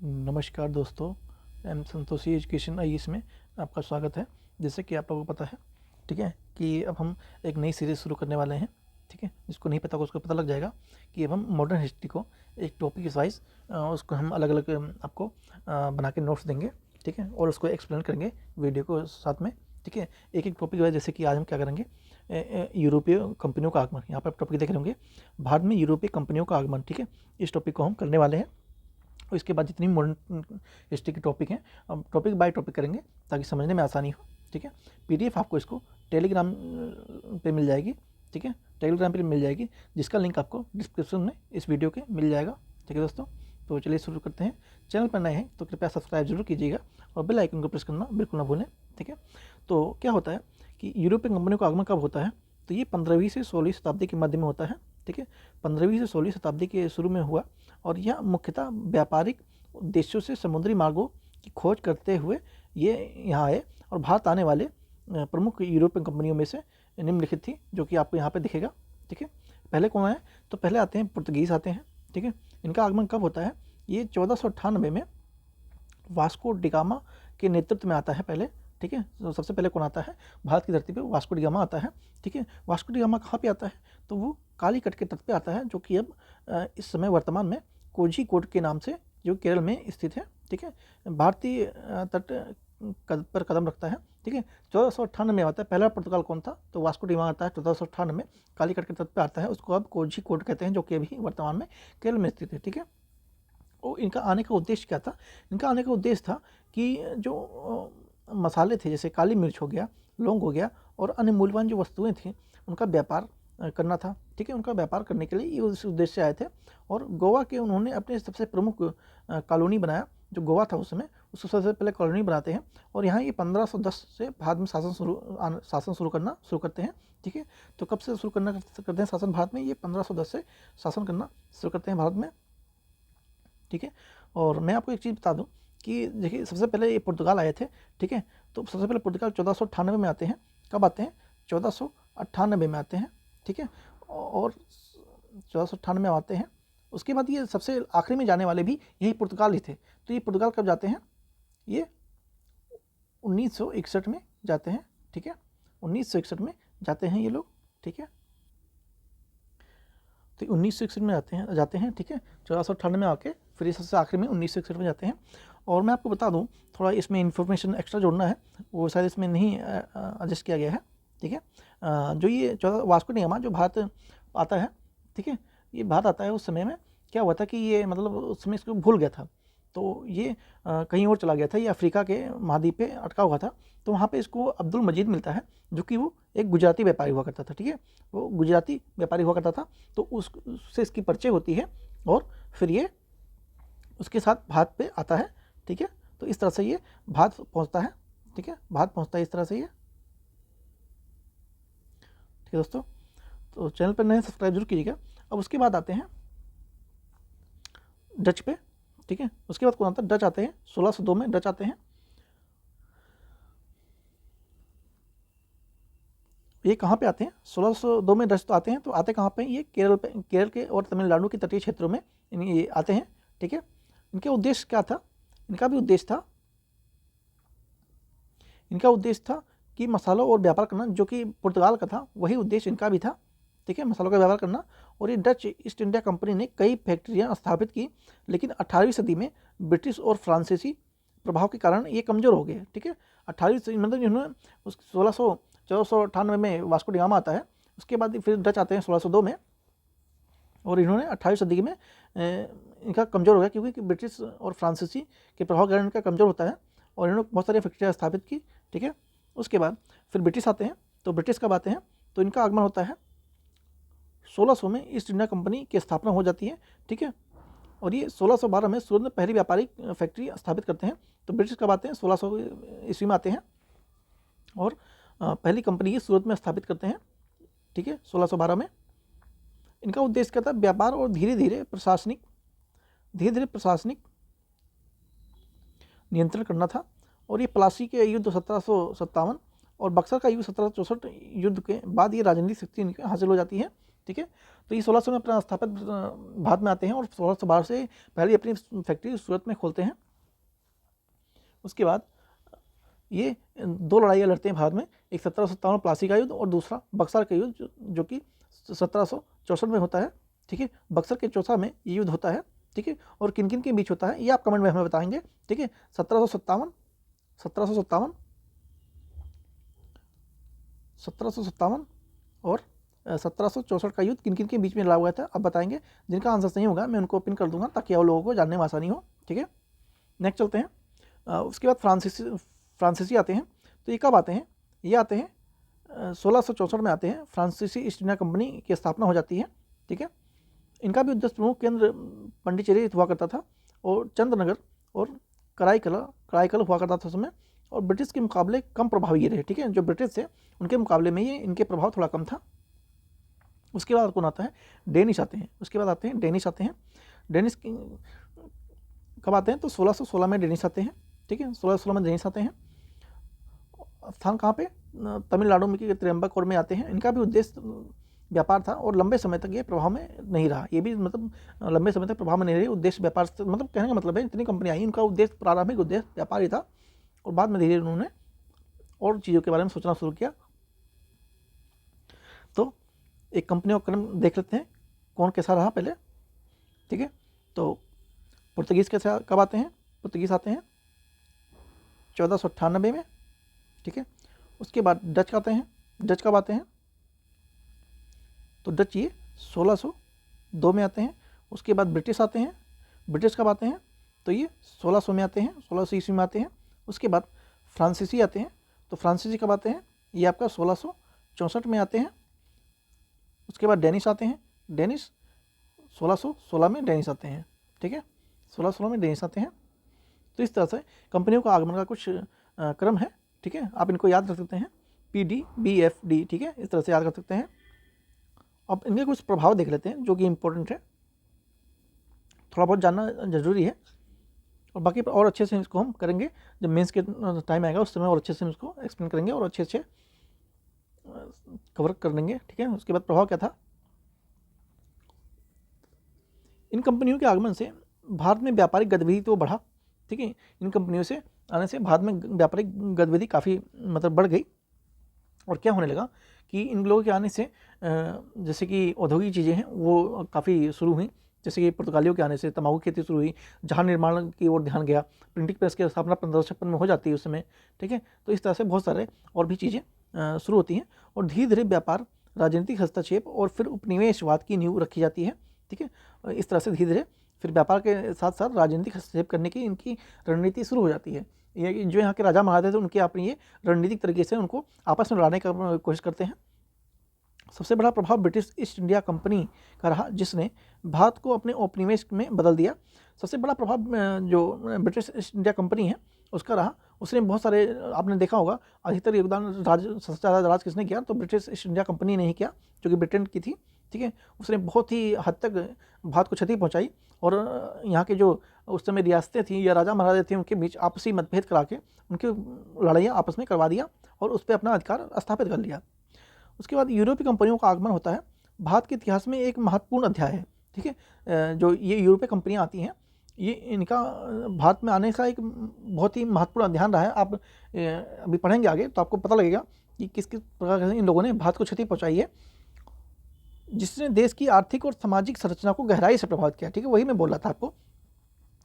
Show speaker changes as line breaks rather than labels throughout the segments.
नमस्कार दोस्तों, M Santoshi education IAS में आपका स्वागत है। जैसे कि आप लोगों को पता है, ठीक है, कि अब हम एक नई सीरीज़ शुरू करने वाले हैं। ठीक है, जिसको नहीं पता होगा उसको पता लग जाएगा कि अब हम मॉडर्न हिस्ट्री को एक टॉपिक वाइज उसको हम अलग अलग आपको बना के नोट्स देंगे। ठीक है, और उसको एक्सप्लेन करेंगे वीडियो को साथ में। ठीक है, एक एक टॉपिक वाइज। जैसे कि आज हम क्या करेंगे, यूरोपीय कंपनियों का आगमन। यहाँ पर आप टॉपिक देख रहे होंगे, भारत में यूरोपीय कंपनियों का आगमन। ठीक है, इस टॉपिक को हम करने वाले हैं। और इसके बाद जितनी मॉडर्न हिस्ट्री के टॉपिक हैं, अब टॉपिक बाय टॉपिक करेंगे ताकि समझने में आसानी हो। ठीक है, पीडीएफ आपको इसको टेलीग्राम पे मिल जाएगी। ठीक है, टेलीग्राम पे मिल जाएगी, जिसका लिंक आपको डिस्क्रिप्शन में इस वीडियो के मिल जाएगा। ठीक है दोस्तों, तो चलिए शुरू करते हैं। चैनल पर नए हैं तो कृपया सब्सक्राइब जरूर कीजिएगा और बेल आइकन को प्रेस करना बिल्कुल ना भूलें। ठीक है, तो क्या होता है कि यूरोपियन कंपनियों का आगमन कब होता है, तो ये 15वीं से 16वीं शताब्दी के मध्य में होता है। ठीक है, 15वीं से 16वीं शताब्दी के शुरू में हुआ और यह मुख्यतः व्यापारिक उद्देश्यों से समुद्री मार्गों की खोज करते हुए ये यहाँ आए। और भारत आने वाले प्रमुख यूरोपियन कंपनियों में से निम्नलिखित थी, जो कि आपको यहाँ पे दिखेगा। ठीक है, पहले कौन आए, तो पहले आते हैं पुर्तगीज आते हैं। ठीक है, इनका आगमन कब होता है, ये 1498 में वास्को डिगामा के नेतृत्व में आता है पहले। ठीक है, तो सबसे पहले कौन आता है, भारत की धरती पे वास्को डिगामा आता है। ठीक है, वास्को डिगामा कहाँ पे आता है, तो वो कालीकट के तट पे आता है, जो कि अब इस समय वर्तमान में कोझीकोड के नाम से जो केरल में स्थित है। ठीक है, भारतीय तट पर कदम रखता है। ठीक है, 1498 में आता है। पहला पुर्तगाल कौन था, तो वास्को डिगामा आता है 1498 में, कालीकट के तट पे आता है। उसको अब कोझीकोड कहते हैं, जो कि अभी वर्तमान में केरल में स्थित है। ठीक है, और इनका आने का उद्देश्य क्या था, इनका आने का उद्देश्य था कि जो मसाले थे, जैसे काली मिर्च हो गया, लौंग हो गया और अन्य मूल्यवान जो वस्तुएं थी, उनका व्यापार करना था। ठीक है, उनका व्यापार करने के लिए ये उस उद्देश्य से आए थे। और गोवा के उन्होंने अपने सबसे प्रमुख कॉलोनी बनाया, जो गोवा था उस समय, उसको सबसे पहले कॉलोनी बनाते हैं। और यहाँ ये 1510 से भारत में शासन शुरू करते हैं। ठीक है, तो कब से शुरू करते हैं शासन भारत में, ये 1510 से शासन करना शुरू करते हैं भारत में। ठीक है, और मैं आपको एक चीज़ बता दूं कि देखिए, सबसे पहले ये पुर्तगाल आए थे। ठीक है, तो सबसे पहले पुर्तगाल 1498 में आते हैं। कब आते हैं, 1498 में आते हैं। ठीक है, और 1498 में आते हैं। उसके बाद ये सबसे आखिरी में जाने वाले भी यही पुर्तगाल ही थे। तो ये पुर्तगाल कब जाते हैं, ये 1961 में जाते हैं। ठीक है, 1961 में जाते हैं ये लोग। ठीक है, तो 1961 में जाते हैं। ठीक है, 1498 में आके फिर सबसे आखिर में 1961 में जाते हैं। और मैं आपको बता दूं, थोड़ा इसमें इन्फॉर्मेशन एक्स्ट्रा जोड़ना है, वो शायद इसमें नहीं एडजस्ट किया गया है। ठीक है, जो ये वास्को डिगामा जो भारत आता है, ठीक है, ये भारत आता है, उस समय में क्या हुआ था कि ये मतलब उस समय इसको भूल गया था। तो ये कहीं और चला गया था, ये अफ्रीका के महाद्वीप पे अटका हुआ था। तो वहाँ पे इसको अब्दुल मजीद मिलता है, जो कि वो एक गुजराती व्यापारी हुआ करता था। ठीक है, वो गुजराती व्यापारी हुआ करता था, तो उससे इसकी परिचय होती है और फिर ये उसके साथ भारत पे आता है। ठीक है, तो इस तरह से ये भारत पहुंचता है। ठीक है, भारत पहुंचता है इस तरह से ये। ठीक है दोस्तों, तो चैनल पर नए सब्सक्राइब जरूर कीजिएगा। अब उसके बाद आते हैं डच पे। ठीक है, उसके बाद कौन आता है, डच आते हैं। 1602 में डच आते हैं। ये कहाँ पे आते हैं, 1602 में डच तो आते हैं, तो आते कहाँ पे, ये केरल के और तमिलनाडु के तटीय क्षेत्रों में ये आते हैं। ठीक है, इनके उद्देश्य क्या था, इनका उद्देश्य था कि मसालों और व्यापार करना, जो कि पुर्तगाल का था वही उद्देश्य इनका भी था। ठीक है, मसालों का व्यापार करना। और ये डच ईस्ट इंडिया कंपनी ने कई फैक्ट्रियां स्थापित की, लेकिन 18वीं सदी में ब्रिटिश और फ्रांसीसी प्रभाव के कारण ये कमज़ोर हो गए। ठीक है, 18वीं सदी मतलब इन्होंने उस 1498 में वास्को डिगामा आता है, उसके बाद फिर डच आते हैं 1602 में। और इन्होंने 18वीं सदी में इनका कमज़ोर हो गया, क्योंकि ब्रिटिश और फ्रांसीसी के प्रभाव के कारण इनका कमज़ोर होता है, और इन्होंने बहुत सारी फैक्ट्रियाँ स्थापित की। ठीक है, उसके बाद फिर ब्रिटिश आते हैं, तो ब्रिटिश कब आते हैं, तो इनका आगमन होता है 1600 में, ईस्ट इंडिया कंपनी की स्थापना हो जाती है। ठीक है, और ये 1612 में सूरत में पहली व्यापारिक फैक्ट्री स्थापित करते हैं। तो ब्रिटिश कब आते हैं, 1600 ईस्वी में आते हैं, और पहली कंपनी ये सूरत में स्थापित करते हैं। ठीक है, 1612 में। इनका उद्देश्य क्या था, व्यापार और धीरे धीरे प्रशासनिक नियंत्रण करना था। और ये प्लासी के युद्ध 1757 और बक्सर का युद्ध 1764 युद्ध के बाद ये राजनीतिक शक्ति हासिल हो जाती है। ठीक है। तो ये 1600 में अपना स्थापित भारत में आते हैं और 1612 से पहले अपनी फैक्ट्री सूरत में खोलते हैं। उसके बाद ये 2 लड़ाइयाँ लड़ते हैं भारत में, एक 1757 प्लासी का युद्ध और दूसरा बक्सर का युद्ध जो कि 1764 में होता है। ठीक है, बक्सर के चौसा में ये युद्ध होता है। ठीक है, और किन किन के बीच होता है ये आप कमेंट में हमें बताएंगे। ठीक है, 1757 और 1764 का युद्ध किन किन के बीच में लड़ा हुआ था अब बताएंगे। जिनका आंसर सही होगा मैं उनको पिन कर दूंगा ताकि आप लोगों को जानने में आसानी हो। ठीक है, नेक्स्ट चलते हैं। उसके बाद फ्रांसीसी आते हैं। तो ये कब आते हैं? ये आते हैं 1664 में आते हैं। फ्रांसीसी ईस्ट इंडिया कंपनी की स्थापना हो जाती है। ठीक है, इनका भी उद्देश्य प्रमुख केंद्र पंडिचेरी हुआ करता था और चंद्रनगर और कराईकल हुआ करता था उस समय, और ब्रिटिश के मुकाबले कम प्रभावी ये रहे। ठीक है, जो ब्रिटिश थे उनके मुकाबले में ये इनके प्रभाव थोड़ा कम था। उसके बाद कौन आता है? डेनिश आते हैं। उसके बाद आते हैं डेनिश आते हैं। डेनिश कब आते हैं? तो 1616 में डेनिश आते हैं। ठीक है, 1616 में डेनिश आते हैं। स्थान कहाँ पे? तमिलनाडु में के त्रियंबकपुर में आते हैं। इनका भी उद्देश्य व्यापार था और लंबे समय तक ये प्रभाव में नहीं रहा। ये भी मतलब लंबे समय तक प्रभाव में नहीं रही। उद्देश्य व्यापार से मतलब कहने का मतलब है इतनी कंपनी आई, उनका उद्देश्य प्रारंभिक उद्देश्य व्यापार ही था और बाद में धीरे उन्होंने और चीज़ों के बारे में सोचना शुरू किया। तो एक कंपनियों का क्रम देख लेते हैं कौन कैसा रहा पहले। ठीक है, तो पुर्तगीज़ कैसे कब आते हैं? पुर्तगीज़ आते हैं 1498 में। ठीक है, उसके बाद डच आते हैं। डच कब आते हैं? तो डच ये 1602 में आते हैं। उसके बाद ब्रिटिश आते हैं। ब्रिटिश कब आते हैं? तो ये 1600 में आते हैं, 1600 ईस्वी में आते हैं। उसके बाद फ्रांसीसी आते हैं। तो फ्रांसीसी कब आते हैं? ये आपका 1664 में आते हैं। उसके बाद डेनिश आते हैं। डेनिश 1616 में डेनिश आते हैं। ठीक है, 1616 में डेनिश आते हैं। तो इस तरह से कंपनियों का आगमन का कुछ क्रम है। ठीक है, आप इनको याद रख सकते हैं, PDBFD। ठीक है, इस तरह से याद रख सकते हैं। अब इनके कुछ प्रभाव देख लेते हैं जो कि इम्पोर्टेंट है, थोड़ा बहुत जानना जरूरी है और बाकी और अच्छे से इसको हम करेंगे जब मेंस के टाइम आएगा उस समय और अच्छे से हम इसको एक्सप्लेन करेंगे और अच्छे अच्छे कवर कर लेंगे। ठीक है, उसके बाद प्रभाव क्या था? इन कंपनियों के आगमन से भारत में व्यापारिक गतिविधि तो बढ़ा। ठीक है, इन कंपनियों से आने से भारत में व्यापारिक गतिविधि काफ़ी मतलब बढ़ गई। और क्या होने लगा कि इन लोगों के आने से जैसे कि औद्योगिक चीज़ें हैं वो काफ़ी शुरू हुई। जैसे कि पुर्तगालियों के आने से तंबाकू की खेती शुरू हुई, जहाज निर्माण की ओर ध्यान गया, प्रिंटिंग प्रेस की स्थापना 1556 में हो जाती है उस समय। ठीक है, तो इस तरह से बहुत सारे और भी चीज़ें शुरू होती हैं और धीरे धीरे व्यापार, राजनीतिक हस्तक्षेप और फिर उपनिवेशवाद की नींव रखी जाती है। ठीक है, इस तरह से धीरे धीरे फिर व्यापार के साथ साथ राजनीतिक हस्तक्षेप करने की इनकी रणनीति शुरू हो जाती है। ये जो यहाँ के राजा महाराजा थे उनके अपनी ये रणनीतिक तरीके से उनको आपस में लड़ाने का कोशिश करते हैं। सबसे बड़ा प्रभाव ब्रिटिश ईस्ट इंडिया कंपनी का रहा जिसने भारत को अपने औपनिवेश में बदल दिया। सबसे बड़ा प्रभाव जो ब्रिटिश ईस्ट इंडिया कंपनी है उसका रहा, उसने बहुत सारे आपने देखा होगा अधिकतर योगदान सबसे ज़्यादा राज किसने किया? तो ब्रिटिश ईस्ट इंडिया कंपनी ने ही किया जो कि ब्रिटेन की थी। ठीक है, उसने बहुत ही हद तक भारत को क्षति पहुंचाई और यहाँ के जो उस समय रियासतें थी या राजा महाराजा थे उनके बीच आपसी मतभेद करा के उनकी लड़ाइयाँ आपस में करवा दिया और उस पर अपना अधिकार स्थापित कर लिया। उसके बाद यूरोपीय कंपनियों का आगमन होता है। भारत के इतिहास में एक महत्वपूर्ण अध्याय है। ठीक है, जो ये यूरोपीय कंपनियाँ आती हैं ये इनका भारत में आने का एक बहुत ही महत्वपूर्ण अध्ययन रहा है। आप अभी पढ़ेंगे आगे तो आपको पता लगेगा कि किस किस प्रकार से इन लोगों ने भारत को क्षति पहुंचाई है जिसने देश की आर्थिक और सामाजिक संरचना को गहराई से प्रभावित किया। ठीक है, वही मैं बोल रहा था आपको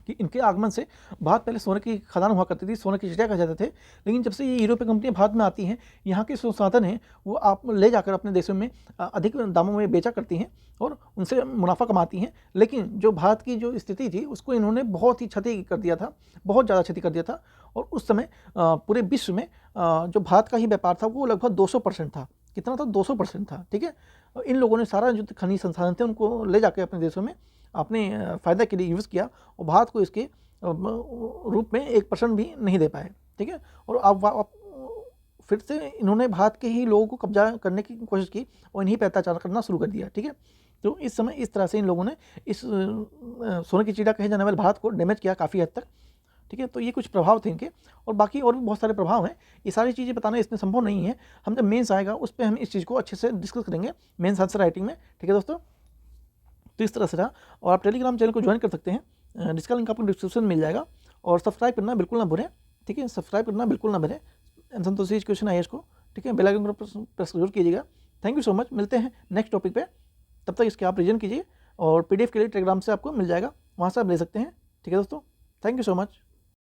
कि इनके आगमन से भारत पहले सोने की खदान हुआ करती थी, सोने की चिड़िया कहा जाते थे, लेकिन जब से ये यूरोपीय कंपनियां भारत में आती हैं यहाँ के संसाधन हैं वो आप ले जाकर अपने देशों में अधिक दामों में बेचा करती हैं और उनसे मुनाफा कमाती हैं। लेकिन जो भारत की जो स्थिति थी उसको इन्होंने बहुत ही क्षति कर दिया था, बहुत ज़्यादा क्षति कर दिया था। और उस समय पूरे विश्व में जो भारत का ही व्यापार था वो लगभग 200% था। कितना था? 200% था। ठीक है, इन लोगों ने सारा जो खनिज संसाधन थे उनको ले जाकर अपने देशों में अपने फ़ायदे के लिए यूज़ किया और भारत को इसके रूप में 1% भी नहीं दे पाए। ठीक है, और अब फिर से इन्होंने भारत के ही लोगों को कब्जा करने की कोशिश की और इन्हीं पर अत्याचार करना शुरू कर दिया। ठीक है, तो इस समय इस तरह से इन लोगों ने इस सोने की चिड़िया कहे जाने वाले भारत को डैमेज किया काफ़ी हद तक। ठीक है। तो ये कुछ प्रभाव थे इनके, और बाकी और भी बहुत सारे प्रभाव हैं। ये सारी चीज़ें बताना इसमें संभव नहीं है। हम जब मेंस आएगा उस पर हम इस चीज़ को अच्छे से डिस्कस करेंगे, मेंस आंसर राइटिंग में, ठीक है दोस्तों। तो इस तरह से रहा, और आप टेलीग्राम चैनल को ज्वाइन कर सकते हैं, जिसका लिंक आपको डिस्क्रिप्शन में मिल जाएगा। और सब्सक्राइब करना बिल्कुल ना भूलें, ठीक है, सब्सक्राइब करना बिल्कुल ना भूलें संतोष एजुकेशन IAS को, ठीक है। बेल आइकन को प्रेस जरूर कीजिएगा। थैंक यू सो मच, मिलते हैं नेक्स्ट टॉपिक पे। तब तक इसके आप रिवीजन कीजिए, और PDF के लिए टेलीग्राम से आपको मिल जाएगा, वहाँ से आप ले सकते हैं, ठीक है दोस्तों। Thank you so much.